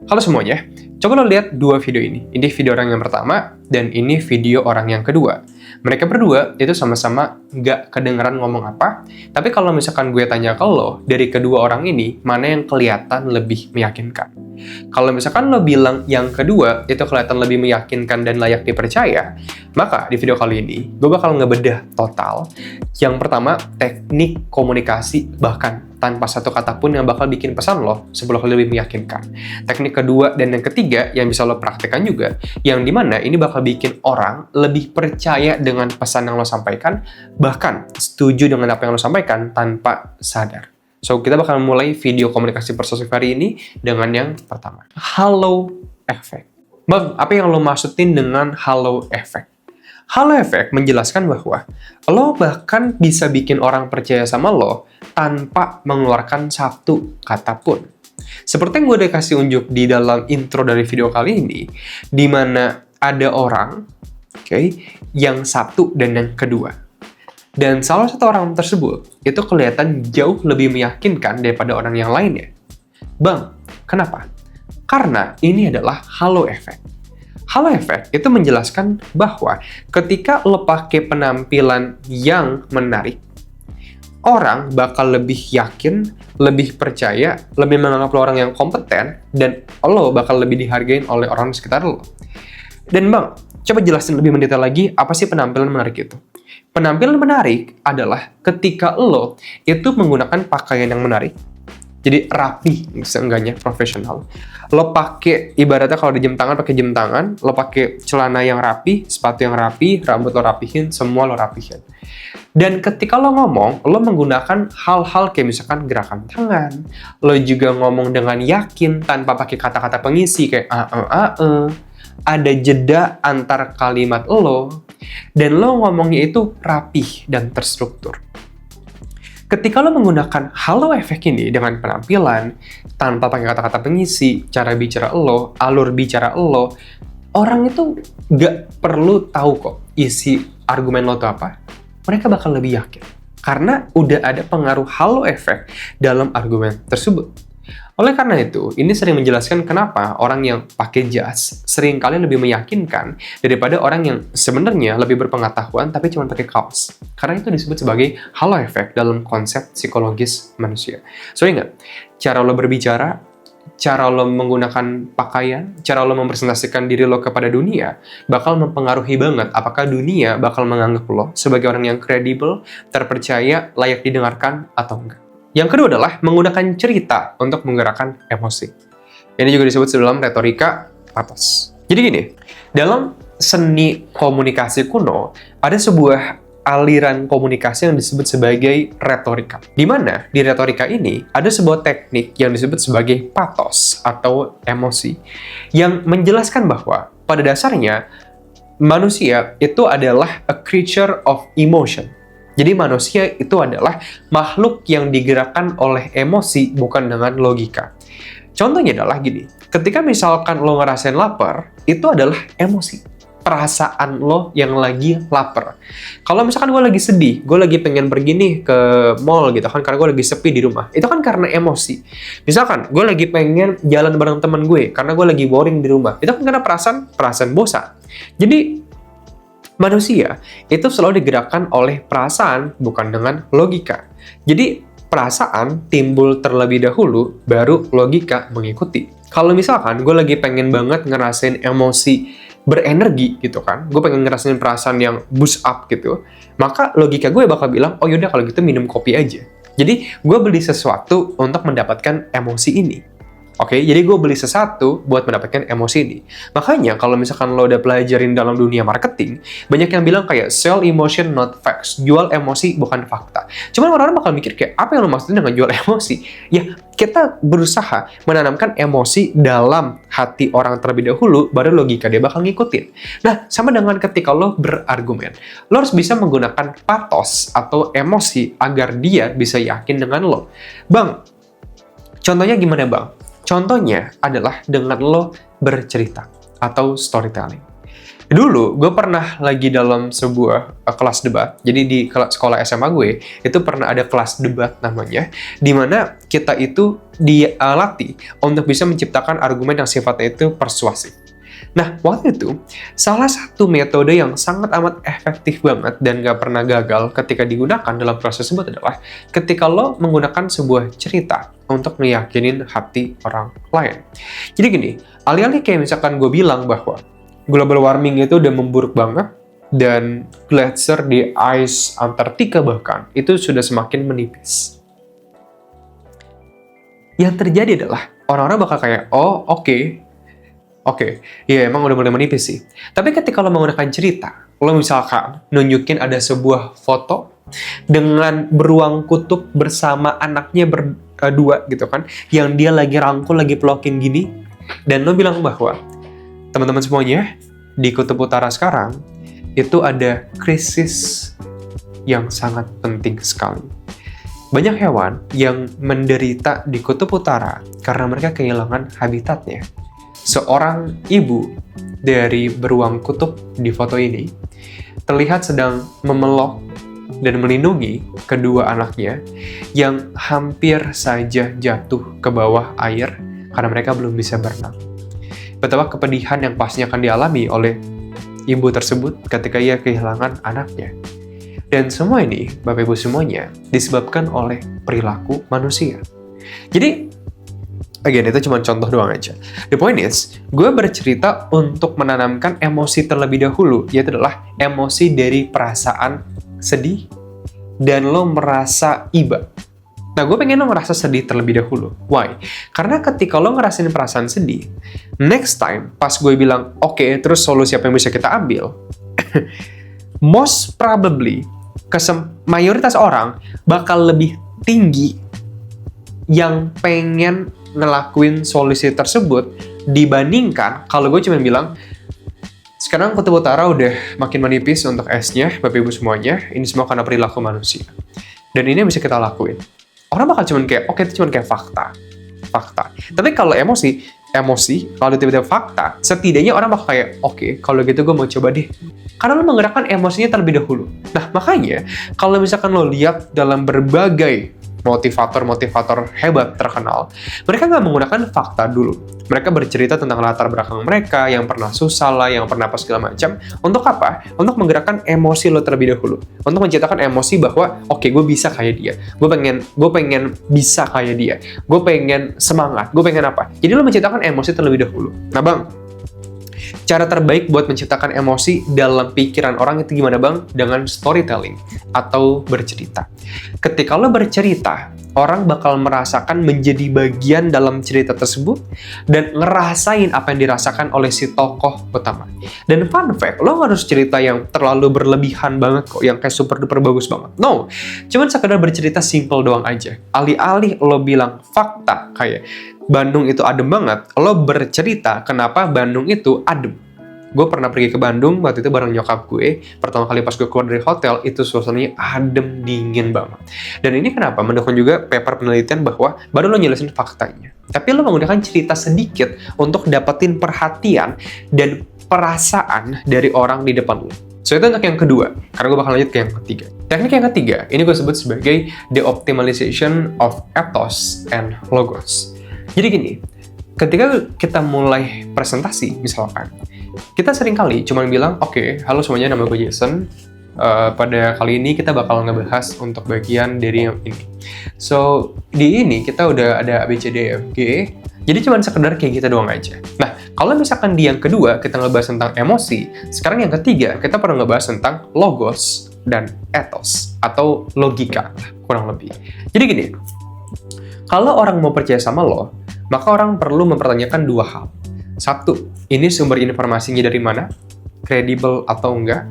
Halo semuanya, coba lo lihat dua video ini. Ini video orang yang pertama, dan ini video orang yang kedua. Mereka berdua itu sama-sama nggak kedengeran ngomong apa, tapi kalau misalkan gue tanya ke lo, dari kedua orang ini, mana yang kelihatan lebih meyakinkan? Kalau misalkan lo bilang yang kedua itu kelihatan lebih meyakinkan dan layak dipercaya, maka di video kali ini, gue bakal ngebedah total. Yang pertama, teknik komunikasi bahkan tanpa satu kata pun yang bakal bikin pesan lo 10 kali lebih meyakinkan. Teknik kedua dan yang ketiga yang bisa lo praktekkan juga, yang dimana ini bakal bikin orang lebih percaya dengan pesan yang lo sampaikan, bahkan setuju dengan apa yang lo sampaikan tanpa sadar. So, kita bakal mulai video komunikasi persuasif hari ini dengan yang pertama. Halo effect. Bang, apa yang lo maksudin dengan halo effect? Halo effect menjelaskan bahwa lo bahkan bisa bikin orang percaya sama lo tanpa mengeluarkan satu kata pun. Seperti yang gue udah kasih unjuk di dalam intro dari video kali ini, di mana ada orang, yang satu dan yang kedua. Dan salah satu orang tersebut itu kelihatan jauh lebih meyakinkan daripada orang yang lainnya. Bang, kenapa? Karena ini adalah halo effect. Halo effect itu menjelaskan bahwa ketika lo pakai penampilan yang menarik, orang bakal lebih yakin, lebih percaya, lebih menganggap lo orang yang kompeten, dan lo bakal lebih dihargain oleh orang di sekitar lo. Dan bang, coba jelasin lebih mendetail lagi apa sih penampilan menarik itu. Penampilan menarik adalah ketika lo itu menggunakan pakaian yang menarik, jadi rapi, seenggaknya profesional. Lo pakai, ibaratnya kalau di jam tangan pakai jam tangan, lo pakai celana yang rapi, sepatu yang rapi, rambut lo rapihin, semua lo rapihin. Dan ketika lo ngomong, lo menggunakan hal-hal kayak misalkan gerakan tangan, lo juga ngomong dengan yakin tanpa pakai kata-kata pengisi kayak ada jeda antar kalimat lo, dan lo ngomongnya itu rapih dan terstruktur. Ketika lo menggunakan halo effect ini dengan penampilan, tanpa pakai kata-kata pengisi, cara bicara lo, alur bicara lo, orang itu gak perlu tahu kok isi argumen lo itu apa. Mereka bakal lebih yakin. Karena udah ada pengaruh halo effect dalam argumen tersebut. Oleh karena itu, ini sering menjelaskan kenapa orang yang pakai jas seringkali lebih meyakinkan daripada orang yang sebenarnya lebih berpengetahuan tapi cuma pakai kaos. Karena itu disebut sebagai halo effect dalam konsep psikologis manusia. So, ingat, cara lo berbicara, cara lo menggunakan pakaian, cara lo mempresentasikan diri lo kepada dunia bakal mempengaruhi banget apakah dunia bakal menganggap lo sebagai orang yang kredibel, terpercaya, layak didengarkan atau enggak. Yang kedua adalah menggunakan cerita untuk menggerakkan emosi. Ini juga disebut dalam retorika patos. Jadi gini, dalam seni komunikasi kuno, ada sebuah aliran komunikasi yang disebut sebagai retorika. Di mana di retorika ini ada sebuah teknik yang disebut sebagai patos atau emosi, yang menjelaskan bahwa pada dasarnya manusia itu adalah a creature of emotion. Jadi manusia itu adalah makhluk yang digerakkan oleh emosi, bukan dengan logika. Contohnya adalah gini, ketika misalkan lo ngerasain lapar, itu adalah emosi. Perasaan lo yang lagi lapar. Kalau misalkan gue lagi sedih, gue lagi pengen pergi nih ke mall gitu kan, karena gue lagi sepi di rumah. Itu kan karena emosi. Misalkan gue lagi pengen jalan bareng teman gue, karena gue lagi boring di rumah. Itu kan karena perasaan bosan. Jadi manusia itu selalu digerakkan oleh perasaan, bukan dengan logika. Jadi, perasaan timbul terlebih dahulu, baru logika mengikuti. Kalau misalkan gue lagi pengen banget ngerasain emosi berenergi gitu kan, gue pengen ngerasain perasaan yang boost up gitu, maka logika gue bakal bilang, oh yaudah kalau gitu minum kopi aja. Jadi, gue beli sesuatu untuk mendapatkan emosi ini. Oke, jadi gue beli sesuatu buat mendapatkan emosi ini. Makanya kalau misalkan lo udah pelajarin dalam dunia marketing, banyak yang bilang kayak sell emotion not facts, jual emosi bukan fakta. Cuman orang-orang bakal mikir kayak apa yang lo maksudin dengan jual emosi? Ya, kita berusaha menanamkan emosi dalam hati orang terlebih dahulu, baru logika dia bakal ngikutin. Nah, sama dengan ketika lo berargumen, lo harus bisa menggunakan patos atau emosi agar dia bisa yakin dengan lo. Bang, contohnya gimana bang? Contohnya adalah dengan lo bercerita atau storytelling. Dulu, gue pernah lagi dalam sebuah kelas debat. Jadi di sekolah SMA gue, itu pernah ada kelas debat namanya, di mana kita itu dilatih untuk bisa menciptakan argumen yang sifatnya itu persuasif. Nah, waktu itu, salah satu metode yang sangat amat efektif banget dan gak pernah gagal ketika digunakan dalam proses tersebut adalah ketika lo menggunakan sebuah cerita untuk meyakinin hati orang lain. Jadi gini, alih-alih kayak misalkan gue bilang bahwa global warming itu udah memburuk banget, dan glacier di ice Antartika bahkan, itu sudah semakin menipis. Yang terjadi adalah, orang-orang bakal kayak, oh oke, ya emang udah mulai menipis sih. Tapi ketika lo menggunakan cerita, lo misalkan nunjukin ada sebuah foto dengan beruang kutub bersama anaknya berdua gitu kan, yang dia lagi rangkul, lagi pelokin gini, dan lo bilang bahwa teman-teman semuanya, di Kutub Utara sekarang, itu ada krisis yang sangat penting sekali. Banyak hewan yang menderita di Kutub Utara karena mereka kehilangan habitatnya. Seorang ibu dari beruang kutub di foto ini terlihat sedang memeluk dan melindungi kedua anaknya yang hampir saja jatuh ke bawah air karena mereka belum bisa berenang. Betapa kepedihan yang pastinya akan dialami oleh ibu tersebut ketika ia kehilangan anaknya. Dan semua ini, Bapak Ibu semuanya, disebabkan oleh perilaku manusia. Jadi, again, itu cuma contoh doang aja. The point is, gue bercerita untuk menanamkan emosi terlebih dahulu, yaitu adalah emosi dari perasaan sedih, dan lo merasa iba. Nah, gue pengen lo ngerasa sedih terlebih dahulu. Why? Karena ketika lo ngerasain perasaan sedih, next time, pas gue bilang, oke, terus solusi apa yang bisa kita ambil, most probably, mayoritas orang bakal lebih tinggi yang pengen ngelakuin solusi tersebut dibandingkan kalau gue cuma bilang, sekarang Kutub Utara udah makin menipis untuk esnya, Bapak Ibu semuanya, ini semua karena perilaku manusia. Dan ini yang bisa kita lakuin. Orang bakal cuman kayak, oke, itu cuman kayak fakta. Tapi kalau emosi, kalau tiba-tiba fakta, setidaknya orang bakal kayak, oke, kalau gitu gue mau coba deh. Karena lo menggerakkan emosinya terlebih dahulu. Nah, makanya, kalau misalkan lo lihat dalam berbagai motivator hebat terkenal, mereka nggak menggunakan fakta dulu. Mereka bercerita tentang latar belakang mereka, yang pernah susah lah, yang pernah apa segala macam. Untuk apa? Untuk menggerakkan emosi lo terlebih dahulu. Untuk menciptakan emosi bahwa, oke, gue bisa kayak dia. Gue pengen bisa kayak dia. Gue pengen semangat. Gue pengen apa? Jadi lo menciptakan emosi terlebih dahulu. Nah, Bang, cara terbaik buat menciptakan emosi dalam pikiran orang itu gimana, Bang? Dengan storytelling atau bercerita. Ketika lo bercerita, orang bakal merasakan menjadi bagian dalam cerita tersebut dan ngerasain apa yang dirasakan oleh si tokoh utama. Dan fun fact, lo nggak harus cerita yang terlalu berlebihan banget kok, yang kayak super duper bagus banget. No, cuman sekedar bercerita simple doang aja. Alih-alih lo bilang fakta kayak Bandung itu adem banget, lo bercerita kenapa Bandung itu adem. Gue pernah pergi ke Bandung, waktu itu bareng nyokap gue. Pertama kali pas gue keluar dari hotel, itu suasananya adem, dingin banget. Dan ini kenapa? Mendukung juga paper penelitian bahwa baru lo nyelesain faktanya. Tapi lo menggunakan cerita sedikit untuk dapetin perhatian dan perasaan dari orang di depan lo. So, itu untuk yang kedua, karena gue bakal lanjut ke yang ketiga. Teknik yang ketiga, ini gue sebut sebagai the optimization of ethos and logos. Jadi gini, ketika kita mulai presentasi, misalkan, kita sering kali cuma bilang, oke, halo semuanya, nama gue Jason. Pada kali ini kita bakal ngebahas untuk bagian dari yang ini. So, di ini kita udah ada A, B, C, D, F, G. Jadi cuma sekedar kayak gitu doang aja. Nah, kalau misalkan di yang kedua kita ngebahas tentang emosi, sekarang yang ketiga kita perlu ngebahas tentang logos dan ethos, atau logika, kurang lebih. Jadi gini, kalau orang mau percaya sama lo, maka orang perlu mempertanyakan dua hal. Satu, ini sumber informasinya dari mana? Kredibel atau enggak?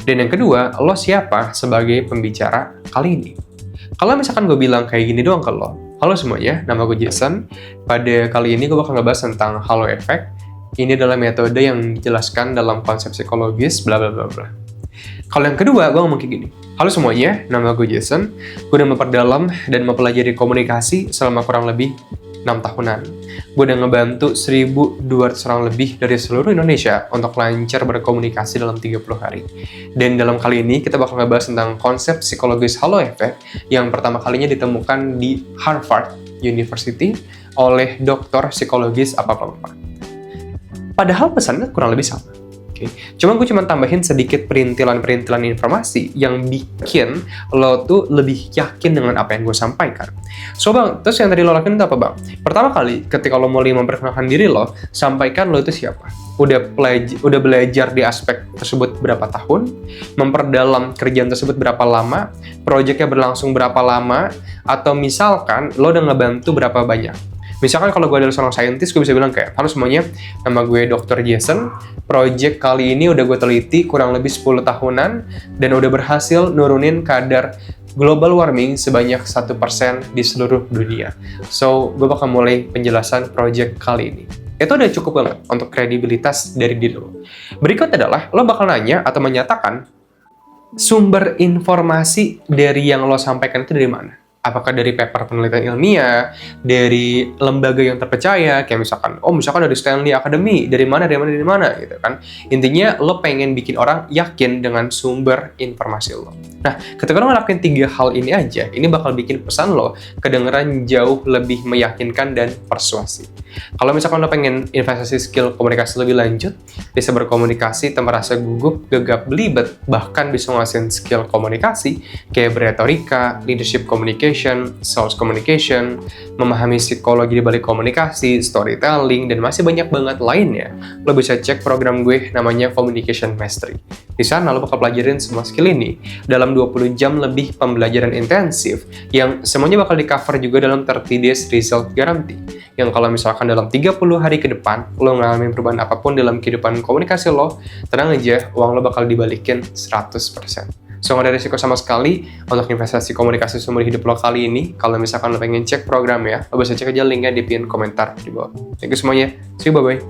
Dan yang kedua, lo siapa sebagai pembicara kali ini? Kalau misalkan gue bilang kayak gini doang ke lo, halo semuanya, nama gue Jason. Pada kali ini gue bakal ngebahas tentang halo effect. Ini adalah metode yang dijelaskan dalam konsep psikologis, bla bla bla bla. Kalau yang kedua, gue ngomong kayak gini. Halo semuanya, nama gue Jason. Gue udah memperdalam dan mempelajari komunikasi selama kurang lebih 6 tahunan. Gue udah ngebantu 1.200 orang lebih dari seluruh Indonesia untuk lancar berkomunikasi dalam 30 hari. Dan dalam kali ini kita bakal ngebahas tentang konsep psikologis halo efek yang pertama kalinya ditemukan di Harvard University oleh dokter psikologis apa-apa. Padahal pesannya kurang lebih sama. Cuma gue tambahin sedikit perintilan-perintilan informasi yang bikin lo tuh lebih yakin dengan apa yang gue sampaikan. So bang, terus yang tadi lo lakuin itu apa bang? Pertama kali, ketika lo mulai memperkenalkan diri lo, sampaikan lo itu siapa. Udah belajar di aspek tersebut berapa tahun, memperdalam kerjaan tersebut berapa lama, proyeknya berlangsung berapa lama, atau misalkan lo udah ngebantu berapa banyak. Misalkan kalau gue adalah seorang saintis, gue bisa bilang kayak, halo semuanya, nama gue Dr. Jason, project kali ini udah gue teliti kurang lebih 10 tahunan, dan udah berhasil nurunin kadar global warming sebanyak 1% di seluruh dunia. So, gue bakal mulai penjelasan project kali ini. Itu udah cukup banget untuk kredibilitas dari diri lo. Berikut adalah, lo bakal nanya atau menyatakan sumber informasi dari yang lo sampaikan itu dari mana? Apakah dari paper penelitian ilmiah, dari lembaga yang terpercaya, kayak misalkan dari Stanley Academy, dari mana, gitu kan. Intinya, lo pengen bikin orang yakin dengan sumber informasi lo. Nah, ketika lo ngelakuin 3 hal ini aja, ini bakal bikin pesan lo kedengeran jauh lebih meyakinkan dan persuasif. Kalau misalkan lo pengen investasi skill komunikasi lebih lanjut, bisa berkomunikasi tanpa rasa gugup, gegap, belibet, bahkan bisa ngasihin skill komunikasi, kayak berretorika, leadership communication, sales communication, memahami psikologi di balik komunikasi, storytelling, dan masih banyak banget lainnya, lo bisa cek program gue namanya Communication Mastery. Di sana lo bakal pelajarin semua skill ini dalam 20 jam lebih pembelajaran intensif yang semuanya bakal di-cover juga dalam 30 days result guarantee. Yang kalau misalkan dalam 30 hari ke depan lo ngalamin perubahan apapun dalam kehidupan komunikasi lo, tenang aja, uang lo bakal dibalikin 100%. So, nggak ada risiko sama sekali untuk investasi komunikasi seumur hidup lo kali ini. Kalau misalkan lo pengen cek program ya, lo bisa cek aja linknya di pin komentar di bawah. Thank you semuanya. See you, bye-bye.